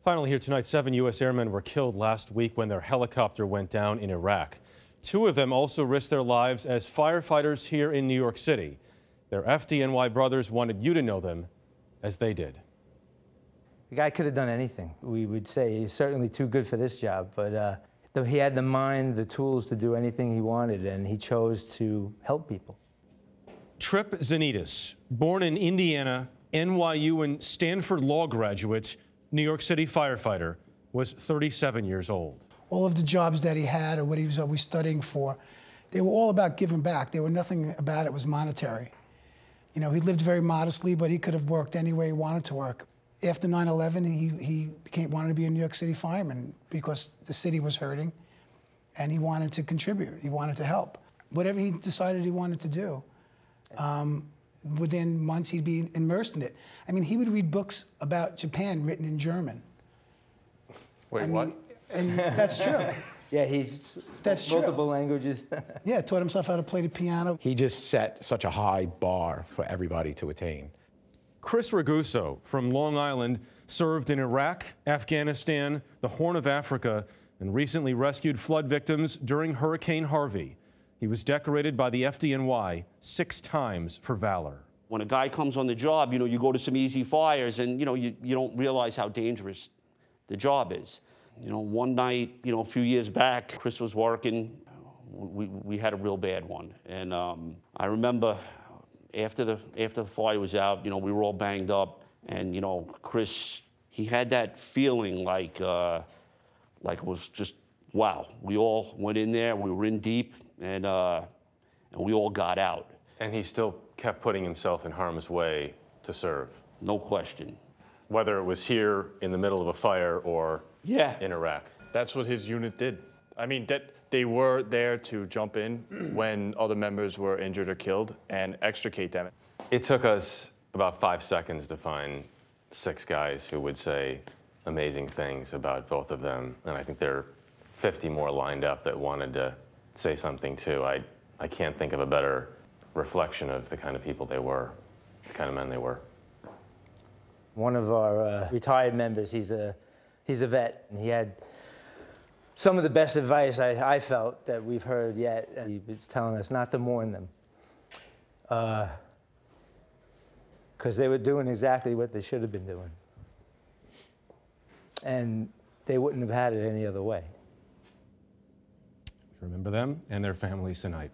Finally here tonight, 7 U.S. airmen were killed last week when their helicopter went down in Iraq. 2 of them also risked their lives as firefighters here in New York City. Their FDNY brothers wanted you to know them as they did. The guy could have done anything. We would say he's certainly too good for this job, but he had the mind, the tools to do anything he wanted, and he chose to help people. Trip Zanitas, born in Indiana, NYU and Stanford law graduate, New York City firefighter, was 37 years old. All of the jobs that he had or what he was always studying for, they were all about giving back. There were nothing about it was monetary. You know, he lived very modestly, but he could have worked anywhere he wanted to work. After 9/11, he wanted to be a New York City fireman because the city was hurting, and he wanted to contribute. He wanted to help. Whatever he decided he wanted to do, within months he'd be immersed in it. I mean, he would read books about Japan written in German. Wait, what? And that's true. Yeah, he's multiple languages. Yeah, taught himself how to play the piano. He just set such a high bar for everybody to attain. Chris Raguso from Long Island served in Iraq, Afghanistan, the Horn of Africa, and recently rescued flood victims during Hurricane Harvey. He was decorated by the FDNY 6 times for valor. When a guy comes on the job, you know, you go to some easy fires and, you know, you don't realize how dangerous the job is. You know, one night, you know, a few years back, Chris was working. We had a real bad one. And I remember after the fire was out, you know, we were all banged up. And, you know, Chris, he had that feeling like it was just, wow. We all went in there, we were in deep, and we all got out. And he still kept putting himself in harm's way to serve. No question. Whether it was here in the middle of a fire or in Iraq. That's what his unit did. I mean, that they were there to jump in when other members were injured or killed and extricate them. It took us about 5 seconds to find 6 guys who would say amazing things about both of them. And I think there are 50 more lined up that wanted to say something too. I can't think of a better reflection of the kind of people they were, the kind of men they were. One of our retired members, he's a vet, and he had some of the best advice I felt that we've heard yet. And he was telling us not to mourn them, because they were doing exactly what they should have been doing, and they wouldn't have had it any other way. Remember them and their families tonight.